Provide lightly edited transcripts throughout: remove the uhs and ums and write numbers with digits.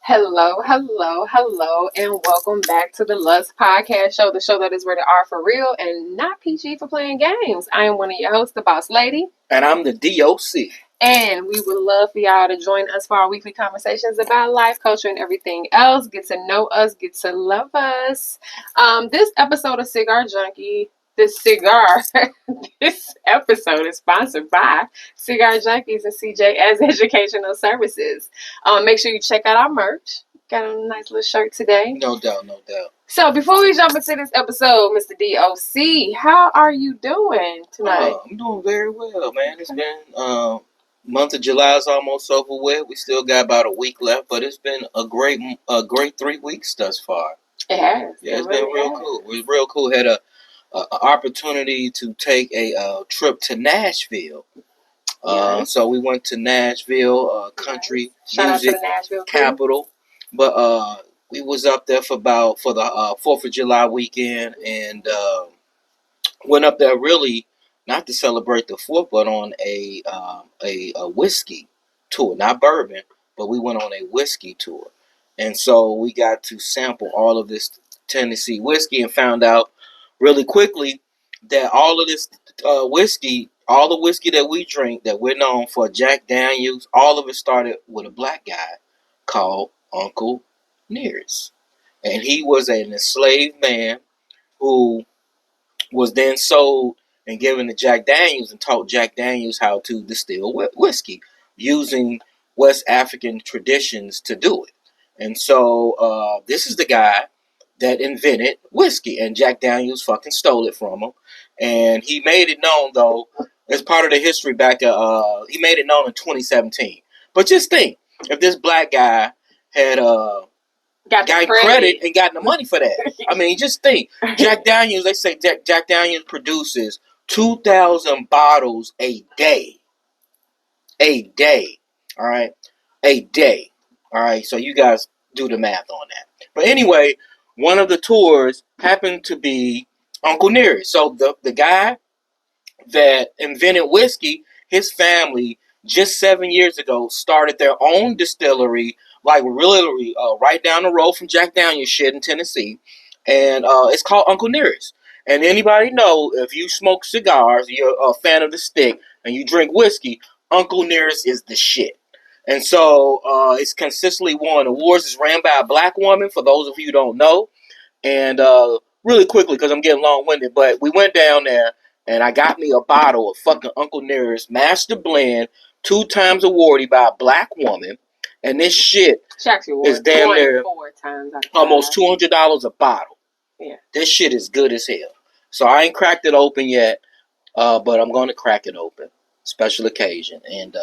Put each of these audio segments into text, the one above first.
Hello, hello, hello, and welcome back to the Lust Podcast Show, the show that is rated R for real and not PG for playing games. I am one of your hosts, the Boss Lady. And I'm the D.O.C. And we would love for y'all to join us for our weekly conversations about life, culture, and everything else. Get to know us, get to love us. This episode of Cigar Junkie, this episode is sponsored by Cigar Junkies and CJ as Educational Services. Make sure you check out our merch. Got a nice little shirt today. No doubt, no doubt. So before we jump into this episode, Mr. D.O.C., how are you doing tonight? I'm doing very well, man. It's been month of July is almost over with. We still got about a week left, but it's been a great 3 weeks thus far. It has. Yeah, it's been real cool. It was real cool. Had a opportunity to take a trip to Nashville. So we went to Nashville, country music capital. But we was up there for the 4th of July weekend, and went up there really not to celebrate the 4th, but on a whiskey tour, not bourbon, but we went on a whiskey tour, and so we got to sample all of this Tennessee whiskey and found out really quickly that all of this whiskey, all the whiskey that we drink, that we're known for, Jack Daniels, all of it started with a black guy called Uncle Nearest. And he was an enslaved man who was then sold and given to Jack Daniels and taught Jack Daniels how to distill whiskey using West African traditions to do it. And so this is the guy that invented whiskey, and Jack Daniels fucking stole it from him. And he made it known, though, as part of the history back, he made it known in 2017. But just think, if this black guy had got credit and gotten the money for that. I mean, just think. Jack Daniels, they say Jack Daniels produces 2,000 bottles a day. A day. All right? A day. All right? So you guys do the math on that. But anyway, one of the tours happened to be Uncle Nearest. So the guy that invented whiskey, his family, just 7 years ago, started their own distillery, like literally right down the road from Jack Daniels shit in Tennessee. And it's called Uncle Nearest. And anybody know, if you smoke cigars, you're a fan of the stick, and you drink whiskey, Uncle Nearest is the shit. And so it's consistently won awards. It's ran by a black woman, for those of you who don't know. And really quickly, because I'm getting long-winded, but we went down there, and I got me a bottle of fucking Uncle Nearest Master Blend, 2 times awarded by a black woman. And this shit is damn near almost $200 a bottle. Yeah. This shit is good as hell. So I ain't cracked it open yet, but I'm going to crack it open. Special occasion. And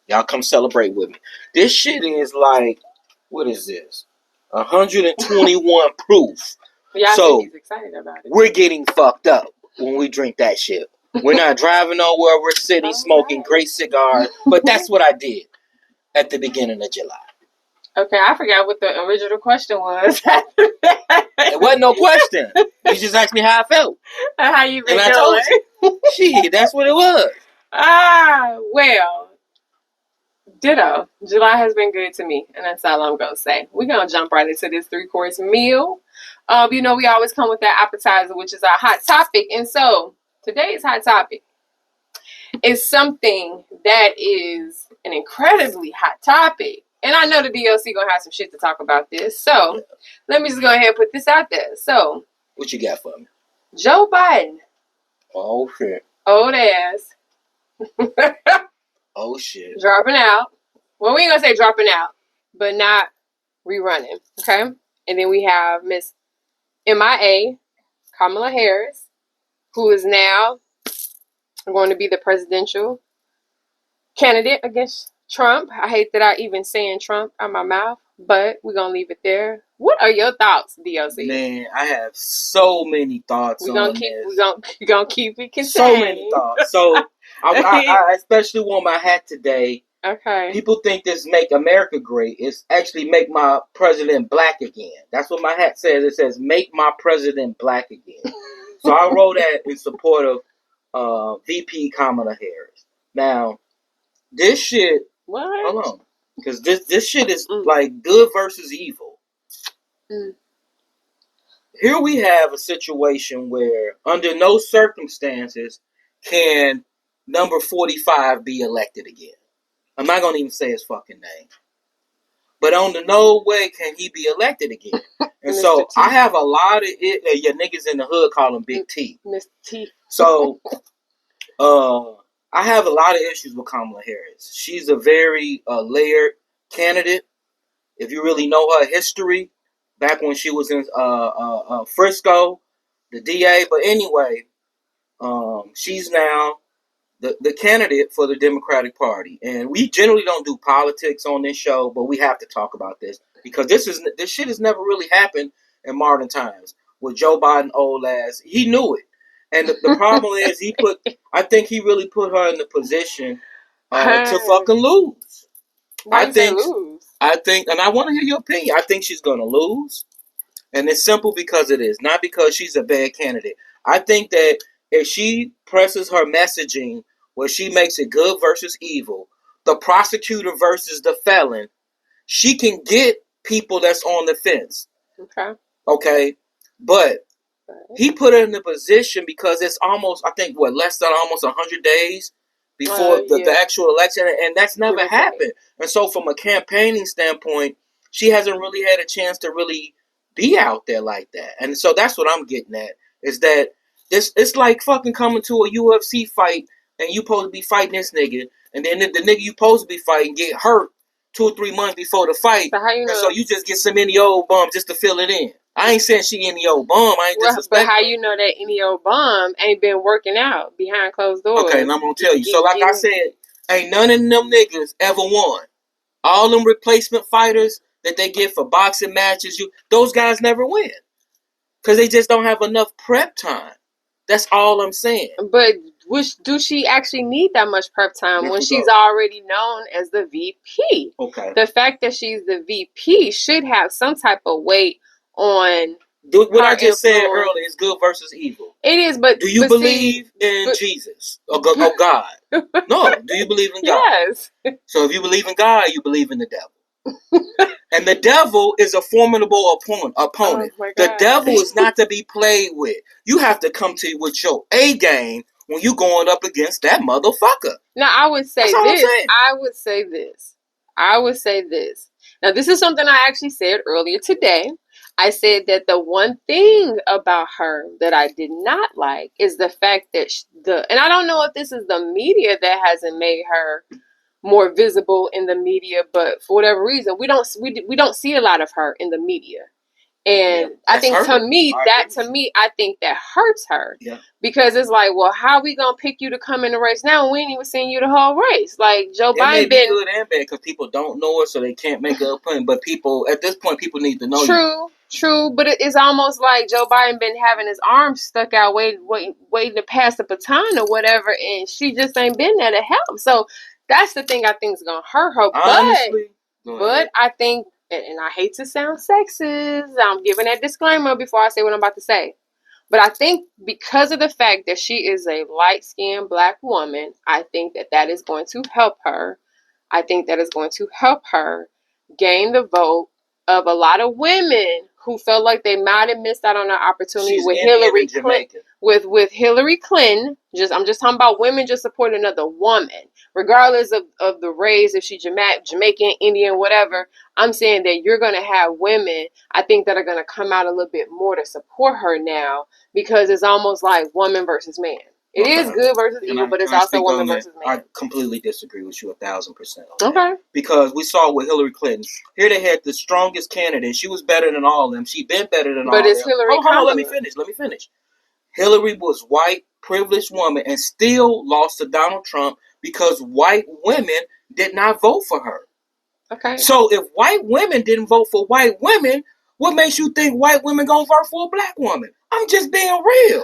y'all come celebrate with me. This shit is like, what is this? 121 proof. Yeah, so he's excited about it. We're getting fucked up when we drink that shit. We're not driving nowhere. We're sitting smoking great cigars. But that's what I did at the beginning of July. Okay, I forgot what the original question was. It wasn't no question. You just asked me how I felt. How you been doing? And I told you. Shit, that's what it was. Well, ditto. July has been good to me, and that's all I'm going to say. We're going to jump right into this 3-course meal. We always come with that appetizer, which is our hot topic. And so, today's hot topic is something that is an incredibly hot topic. And I know the D.O.C. going to have some shit to talk about this. So, let me just go ahead and put this out there. So, what you got for me? Joe Biden. Oh, shit. Old ass. Oh, shit. Dropping out. Well, we ain't going to say dropping out, but not rerunning. Okay? And then we have Miss MIA, Kamala Harris, who is now going to be the presidential candidate against Trump. I hate that I even saying Trump out my mouth, but we're going to leave it there. What are your thoughts, D.O.C.? Man, I have so many thoughts on this. We're going to keep it contained. So many thoughts. So, I especially wore my hat today. Okay. People think this Make America Great. It's actually Make My President Black Again. That's what my hat says. It says Make My President Black Again. So I wrote that in support of VP Kamala Harris. Now, this shit... What? Hold on. Because this shit is like good versus evil. Here we have a situation where under no circumstances can number 45 be elected again. I'm not going to even say his fucking name. But under no way can he be elected again. And so I have a lot of your niggas in the hood call him Big T. Mr. T. So I have a lot of issues with Kamala Harris. She's a very layered candidate. If you really know her history, back when she was in Frisco, the DA. But anyway, she's now the candidate for the Democratic Party. And we generally don't do politics on this show, but we have to talk about this because this shit has never really happened in modern times. With Joe Biden old ass, he knew it. And the problem is I think he really put her in the position to fucking lose. Why I think lose? I think, and I want to hear your opinion. I think she's going to lose. And it's simple because it is. Not because she's a bad candidate. I think that if she presses her messaging where she makes it good versus evil, the prosecutor versus the felon, she can get people that's on the fence. Okay? But he put her in the position because it's almost, I think, less than almost 100 days before the actual election, and that's never happened. And so from a campaigning standpoint, she hasn't really had a chance to really be out there like that. And so that's what I'm getting at, is that it's like fucking coming to a UFC fight, and you supposed to be fighting this nigga, and then the nigga you supposed to be fighting get hurt 2 or 3 months before the fight, so you just get some any old bum just to fill it in. I ain't saying she any old bum. I ain't disrespecting. But how you know that any old bum ain't been working out behind closed doors? Okay, and I'm gonna tell you. So like I said, ain't none of them niggas ever won. All them replacement fighters that they get for boxing matches, those guys never win. Because they just don't have enough prep time. That's all I'm saying. But do she actually need that much prep time when she's already known as the VP? Okay. The fact that she's the VP should have some type of weight on what I just said earlier is good versus evil. It is, but do you believe in Jesus or God? No. Do you believe in God? Yes. So if you believe in God, you believe in the devil. And the devil is a formidable opponent. Oh the devil is not to be played with. You have to come to with your A game when you going up against that motherfucker. Now I would say this. Now this is something I actually said earlier today. I said that the one thing about her that I did not like is the fact that and I don't know if this is the media that hasn't made her more visible in the media, but for whatever reason, we don't see a lot of her in the media. And I think I think that hurts her. Yeah. Because it's like, well, how are we gonna pick you to come in the race now? We ain't even seen you the whole race. Like Joe Biden been good and bad because people don't know her, so they can't make a point. But people at this point, people need to know. True, but it's almost like Joe Biden been having his arms stuck out, waiting to pass the baton or whatever, and she just ain't been there to help. So that's the thing I think is gonna hurt her. Honestly, but I think, and I hate to sound sexist, I'm giving that disclaimer before I say what I'm about to say. But I think because of the fact that she is a light-skinned black woman, I think that is going to help her. I think that is going to help her gain the vote of a lot of women who felt like they might have missed out on an opportunity with Hillary Clinton. With Hillary Clinton, I'm just talking about women just supporting another woman, regardless of the race, if she's Jamaican, Indian, whatever. I'm saying that you're going to have women, I think, that are going to come out a little bit more to support her now, because it's almost like woman versus man. It is good versus evil, but it's also woman versus man. I completely disagree with you 1,000%. Okay. Because we saw with Hillary Clinton, here they had the strongest candidate. She was better than all of them. She been better than all of them. But it's Hillary. Hold on, let me finish. Hillary was white, privileged woman, and still lost to Donald Trump because white women did not vote for her. Okay. So if white women didn't vote for white women, what makes you think white women gonna vote for a black woman? I'm just being real.